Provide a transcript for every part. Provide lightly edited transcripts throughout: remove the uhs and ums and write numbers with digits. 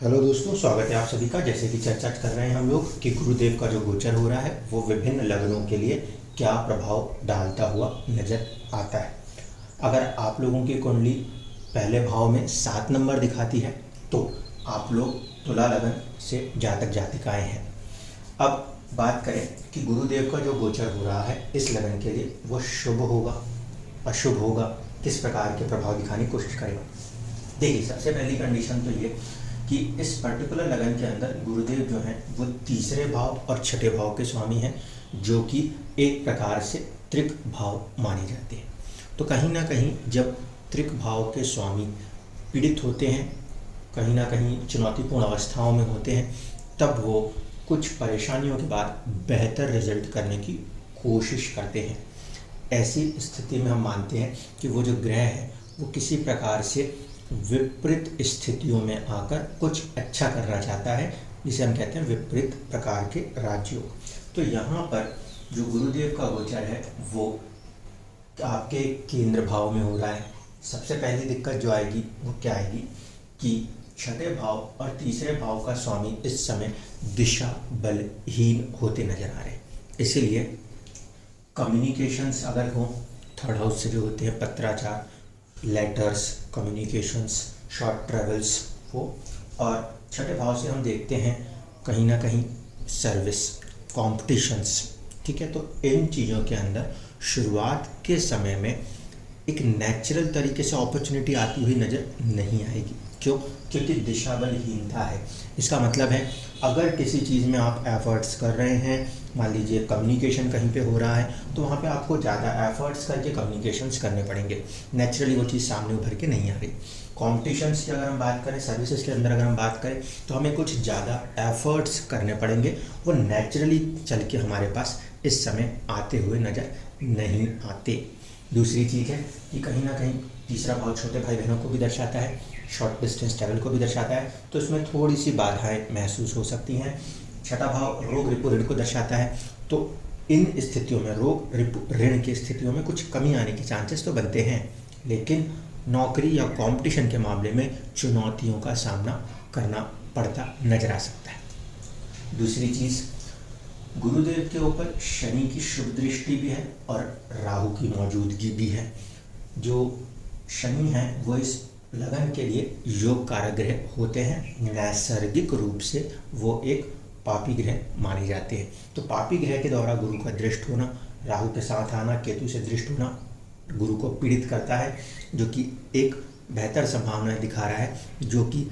Hello दोस्तों, स्वागत है आप सभी का। जैसे कि चर्चा कर रहे हैं हम लोग कि गुरुदेव का जो गोचर हो रहा है वो विभिन्न लग्नों के लिए क्या प्रभाव डालता हुआ नजर आता है। अगर आप लोगों की कुंडली पहले भाव में 7 नंबर दिखाती है तो आप लोग तुला लग्न से जातक जातिकाएं हैं। अब बात करें कि गुरुदेव का जो गोचर हो रहा है इस लगन के लिए वो शुभ होगा, अशुभ होगा, किस प्रकार के प्रभाव दिखाने की कोशिश करेगा। देखिए, सबसे पहली कंडीशन तो ये कि इस पर्टिकुलर लगन के अंदर गुरुदेव जो हैं वो तीसरे भाव और छठे भाव के स्वामी हैं, जो कि एक प्रकार से त्रिक भाव माने जाते हैं। तो कहीं ना कहीं जब त्रिक भाव के स्वामी पीड़ित होते हैं, कहीं ना कहीं चुनौतीपूर्ण अवस्थाओं में होते हैं, तब वो कुछ परेशानियों के बाद बेहतर रिजल्ट करने की कोशिश करते हैं। ऐसी स्थिति में हम मानते हैं कि वो जो ग्रह है वो किसी प्रकार से विपरीत स्थितियों में आकर कुछ अच्छा करना चाहता है, जिसे हम कहते हैं विपरीत प्रकार के राजयोग। तो यहाँ पर जो गुरुदेव का गोचर है वो आपके केंद्र भाव में हो रहा है। सबसे पहली दिक्कत जो आएगी वो क्या आएगी कि छठे भाव और तीसरे भाव का स्वामी इस समय दिशा बलहीन होते नजर आ रहे हैं। इसीलिए कम्युनिकेशंस अगर हो, थर्ड हाउस से जो होते हैं पत्राचार, लेटर्स, कम्युनिकेशंस, शॉर्ट ट्रेवल्स वो, और छठे भाव से हम देखते हैं कहीं ना कहीं सर्विस, कॉम्पिटिशन्स। ठीक है, तो इन चीज़ों के अंदर शुरुआत के समय में एक नेचुरल तरीके से अपॉर्चुनिटी आती हुई नज़र नहीं आएगी। क्यों? क्योंकि दिशा बलहीनता है। इसका मतलब है अगर किसी चीज़ में आप एफर्ट्स कर रहे हैं, मान लीजिए कम्युनिकेशन कहीं पे हो रहा है, तो वहाँ पे आपको ज़्यादा एफर्ट्स करके कम्युनिकेशंस करने पड़ेंगे। नेचुरली वो चीज़ सामने उभर के नहीं आ रही। कॉम्पिटिशन्स की अगर हम बात करें, सर्विसेज के अंदर अगर हम बात करें, तो हमें कुछ ज़्यादा एफर्ट्स करने पड़ेंगे, वो नेचुरली चल के हमारे पास इस समय आते हुए नज़र नहीं आते। दूसरी चीज़ है कि कहीं ना कहीं तीसरा भाव छोटे भाई बहनों को भी दर्शाता है, शॉर्ट डिस्टेंस ट्रैवल को भी दर्शाता है, तो इसमें थोड़ी सी बाधाएं महसूस हो सकती हैं। छठा भाव रोग रिपु ऋण को दर्शाता है, तो इन स्थितियों में रोग रिपु ऋण की स्थितियों में कुछ कमी आने के चांसेस तो बनते हैं, लेकिन नौकरी या कंपटीशन के मामले में चुनौतियों का सामना करना पड़ता नजर आ सकता है। दूसरी चीज़, गुरुदेव के ऊपर शनि की शुभ दृष्टि भी है और राहु की मौजूदगी भी है। जो शनि है वो इस लगन के लिए योग कारक ग्रह होते हैं। नैसर्गिक रूप से वो एक पापी ग्रह माने जाते हैं। तो पापी ग्रह के द्वारा गुरु का दृष्ट होना, राहु के साथ आना, केतु से दृष्ट होना गुरु को पीड़ित करता है, जो कि एक बेहतर संभावना दिखा रहा है, जो कि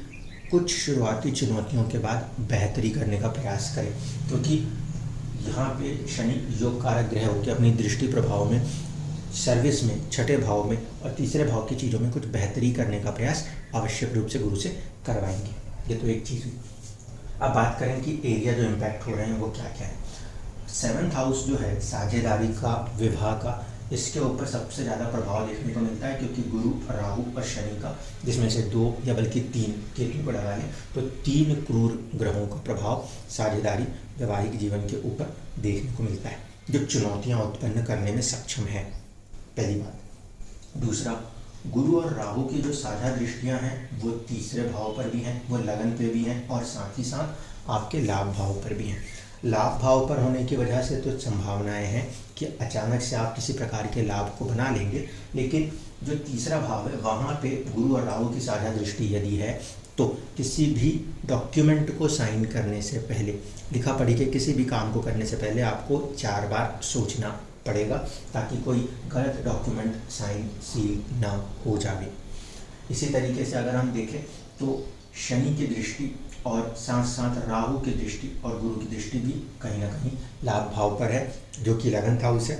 कुछ शुरुआती चुनौतियों के बाद बेहतरी करने का प्रयास करे। क्योंकि यहाँ पे शनि योग कारक ग्रह होकर अपनी दृष्टि प्रभाव में, सर्विस में, छठे भाव में और तीसरे भाव की चीज़ों में कुछ बेहतरी करने का प्रयास आवश्यक रूप से गुरु से करवाएंगे। ये तो एक चीज़ हुई। अब बात करें कि एरिया जो इम्पैक्ट हो रहे हैं वो क्या क्या है। 7th हाउस जो है साझेदारी का, विवाह का, इसके ऊपर सबसे ज़्यादा प्रभाव देखने को मिलता है, क्योंकि गुरु, राहु और शनि का, जिसमें से 2 या बल्कि 3 केतु को लगा लें तो 3 क्रूर ग्रहों का प्रभाव साझेदारी, वैवाहिक जीवन के ऊपर देखने को मिलता है, जो चुनौतियाँ उत्पन्न करने में सक्षम है। पहली बात। दूसरा, गुरु और राहु की जो साझा दृष्टियां हैं वो तीसरे भाव पर भी हैं, वो लगन पे भी हैं, और साथ ही साथ आपके लाभ भाव पर भी हैं। लाभ भाव पर होने की वजह से तो संभावनाएं हैं कि अचानक से आप किसी प्रकार के लाभ को बना लेंगे, लेकिन जो तीसरा भाव है वहाँ पे गुरु और राहु की साझा दृष्टि यदि है तो किसी भी डॉक्यूमेंट को साइन करने से पहले, लिखा पढ़ी के किसी भी काम को करने से पहले आपको 4 बार सोचना पड़ेगा, ताकि कोई गलत डॉक्यूमेंट साइन सील ना हो जाए। इसी तरीके से अगर हम देखें तो शनि की दृष्टि और साथ साथ राहु की दृष्टि और गुरु की दृष्टि भी कहीं ना कहीं लाभ भाव पर है, जो कि लगन था उसे।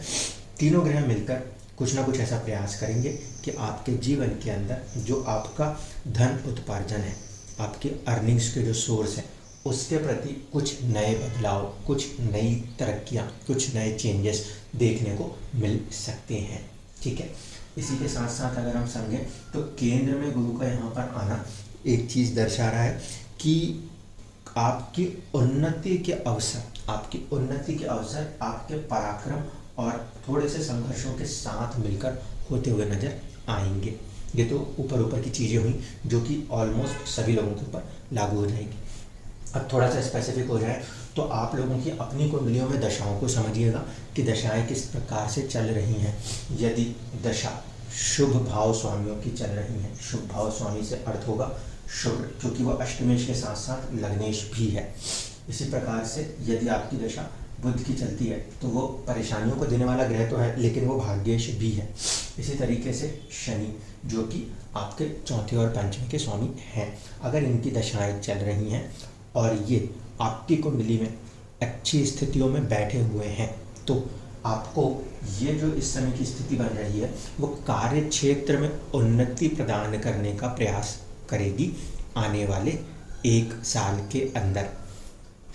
तीनों ग्रह मिलकर कुछ ना कुछ ऐसा प्रयास करेंगे कि आपके जीवन के अंदर जो आपका धन उपार्जन है, आपके अर्निंग्स के जो सोर्स हैं, उसके प्रति कुछ नए बदलाव, कुछ नई तरक्कियाँ, कुछ नए चेंजेस देखने को मिल सकते हैं। ठीक है, इसी के साथ साथ अगर हम समझें तो केंद्र में गुरु का यहाँ पर आना एक चीज़ दर्शा रहा है कि आपकी उन्नति के अवसर, आपके पराक्रम और थोड़े से संघर्षों के साथ मिलकर होते हुए नजर आएंगे। ये तो ऊपर ऊपर की चीज़ें हुई जो कि ऑलमोस्ट सभी लोगों के ऊपर लागू हो जाएगी। अब थोड़ा सा स्पेसिफिक हो जाए तो आप लोगों की अपनी कुंडलियों में दशाओं को समझिएगा कि दशाएं किस प्रकार से चल रही हैं। यदि दशा शुभ भाव स्वामियों की चल रही हैं, शुभ भाव स्वामी से अर्थ होगा शुक्र, क्योंकि वो अष्टमेश के साथ साथ लग्नेश भी है। इसी प्रकार से यदि आपकी दशा बुध की चलती है तो वो परेशानियों को देने वाला ग्रह तो है, लेकिन वो भाग्येश भी है। इसी तरीके से शनि जो कि आपके चौथे और पंचम के स्वामी हैं, अगर इनकी दशाएं चल रही हैं और ये आपकी कुंडली में अच्छी स्थितियों में बैठे हुए हैं तो आपको ये जो इस समय की स्थिति बन रही है वो कार्य क्षेत्र में उन्नति प्रदान करने का प्रयास करेगी आने वाले 1 साल के अंदर।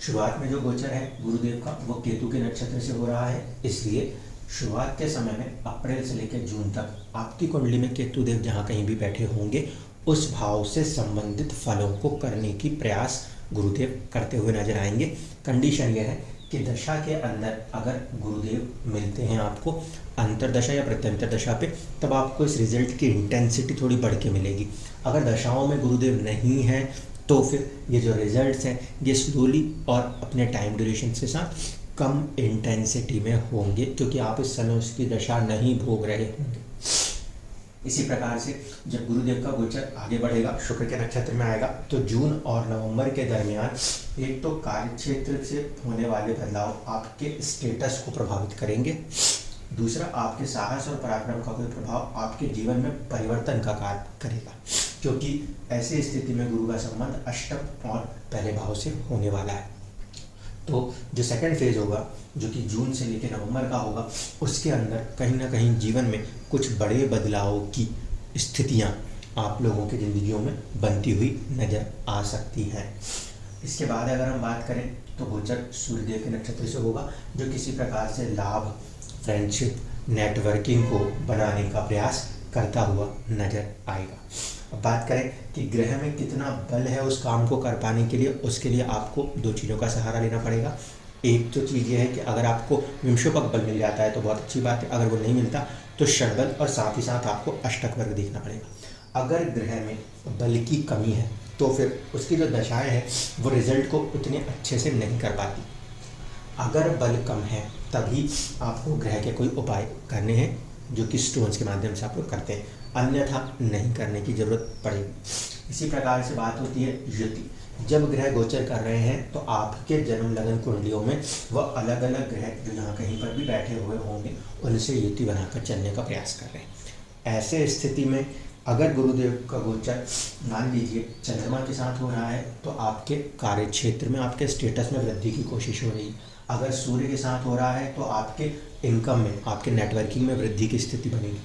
शुरुआत में जो गोचर है गुरुदेव का वो केतु के नक्षत्र से हो रहा है, इसलिए शुरुआत के समय में अप्रैल से लेकर जून तक आपकी कुंडली में केतु देव जहाँ कहीं भी बैठे होंगे उस भाव से संबंधित फलों को करने की प्रयास गुरुदेव करते हुए नजर आएंगे। कंडीशन यह है कि दशा के अंदर अगर गुरुदेव मिलते हैं आपको अंतरदशा या प्रत्यंतर दशा पे, तब आपको इस रिजल्ट की इंटेंसिटी थोड़ी बढ़ के मिलेगी। अगर दशाओं में गुरुदेव नहीं है तो फिर ये जो रिजल्ट्स हैं ये स्लोली और अपने टाइम ड्यूरेशन के साथ कम इंटेंसिटी में होंगे, क्योंकि आप इस समय उसकी दशा नहीं भोग रहे होंगे। इसी प्रकार से जब गुरुदेव का गोचर आगे बढ़ेगा, शुक्र के नक्षत्र में आएगा, तो जून और नवंबर के दरमियान एक तो कार्य क्षेत्र से होने वाले बदलाव आपके स्टेटस को प्रभावित करेंगे, दूसरा आपके साहस और पराक्रम का कोई प्रभाव आपके जीवन में परिवर्तन का कार्य करेगा, क्योंकि ऐसी स्थिति में गुरु का संबंध अष्टम और पहले भाव से होने वाला है। तो जो सेकंड फेज होगा जो कि जून से लेकर नवंबर का होगा, उसके अंदर कहीं ना कहीं जीवन में कुछ बड़े बदलावों की स्थितियां आप लोगों की ज़िंदगियों में बनती हुई नज़र आ सकती हैं। इसके बाद अगर हम बात करें तो गोचर सूर्यदेव के नक्षत्र से होगा, जो किसी प्रकार से लाभ, फ्रेंडशिप, नेटवर्किंग को बनाने का प्रयास करता हुआ नजर आएगा। अब बात करें कि ग्रह में कितना बल है उस काम को कर पाने के लिए, उसके लिए आपको 2 चीज़ों का सहारा लेना पड़ेगा। एक तो चीज़ ये है कि अगर आपको विंशोपक बल मिल जाता है तो बहुत अच्छी बात है, अगर वो नहीं मिलता तो षडबल और साथ ही साथ आपको अष्टक वर्ग देखना पड़ेगा। अगर ग्रह में बल की कमी है तो फिर उसकी जो दशाएं हैं वो रिजल्ट को उतने अच्छे से नहीं कर पाती। अगर बल कम है तभी आपको ग्रह के कोई उपाय करने हैं जो कि स्टोन्स के माध्यम से आप लोग करते हैं, अन्यथा नहीं करने की जरूरत पड़ेगी। इसी प्रकार से बात होती है युति। जब ग्रह गोचर कर रहे हैं तो आपके जन्म लगन कुंडलियों में वह अलग अलग ग्रह जो यहाँ कहीं पर भी बैठे हुए होंगे उनसे युति बनाकर चलने का प्रयास कर रहे हैं। ऐसे स्थिति में अगर गुरुदेव का गोचर मान लीजिए चंद्रमा के साथ हो रहा है तो आपके कार्य क्षेत्र में आपके स्टेटस में वृद्धि की कोशिश हो रही है। अगर सूर्य के साथ हो रहा है तो आपके इनकम में, आपके नेटवर्किंग में वृद्धि की स्थिति बनेगी।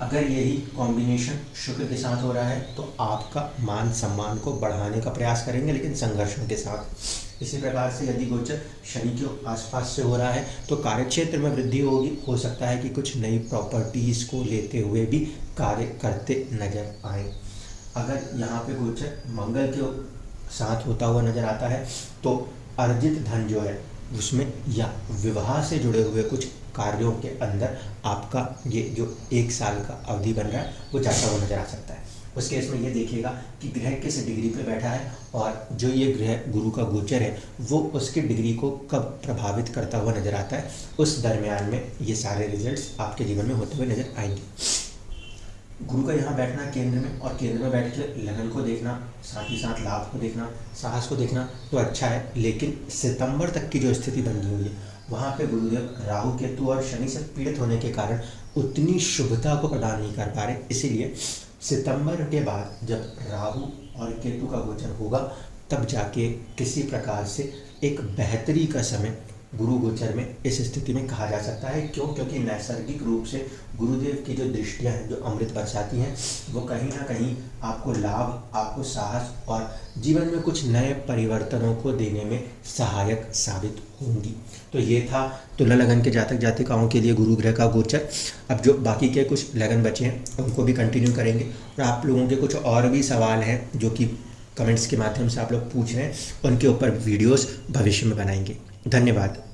अगर यही कॉम्बिनेशन शुक्र के साथ हो रहा है तो आपका मान सम्मान को बढ़ाने का प्रयास करेंगे, लेकिन संघर्षों के साथ। इसी प्रकार से यदि गोचर शनि के आसपास से हो रहा है तो कार्यक्षेत्र में वृद्धि होगी। हो सकता है कि कुछ नई प्रॉपर्टीज़ को लेते हुए भी कार्य करते नजर आए। अगर यहाँ पे गोचर मंगल के साथ होता हुआ नजर आता है तो अर्जित धन जो है उसमें या विवाह से जुड़े हुए कुछ कार्यों के अंदर आपका ये जो 1 साल का अवधि बन रहा है वो जाता हुआ नजर आ सकता है। उस केस में ये देखिएगा कि ग्रह किस डिग्री पे बैठा है और जो ये ग्रह गुरु का गोचर है वो उसकी डिग्री को कब प्रभावित करता हुआ नजर आता है। उस दरमियान में ये सारे रिजल्ट्स आपके जीवन में होते हुए नजर आएंगे। गुरु का यहाँ बैठना केंद्र में, और केंद्र में बैठ के लगन को देखना, साथ ही साथ लाभ को देखना, साहस को देखना तो अच्छा है, लेकिन सितंबर तक की जो स्थिति बनी हुई है वहाँ पे गुरुदेव राहु, केतु और शनि से पीड़ित होने के कारण उतनी शुभता को प्रदान नहीं कर पा रहे। इसीलिए सितंबर के बाद जब राहु और केतु का गोचर होगा तब जाके किसी प्रकार से एक बेहतरी का समय गुरु गोचर में इस स्थिति में कहा जा सकता है। क्यों? क्योंकि नैसर्गिक रूप से गुरुदेव की जो दृष्टियां हैं जो अमृत बरसाती हैं वो कहीं ना कहीं आपको लाभ, आपको साहस और जीवन में कुछ नए परिवर्तनों को देने में सहायक साबित होंगी। तो ये था तुला लगन के जातक जातिकाओं के लिए गुरु ग्रह का गोचर। अब जो बाकी के कुछ लगन बचे हैं उनको भी कंटिन्यू करेंगे, और आप लोगों के कुछ और भी सवाल हैं जो कि कमेंट्स के माध्यम से आप लोग पूछ रहे हैं, उनके ऊपर वीडियोस भविष्य में बनाएंगे। धन्यवाद।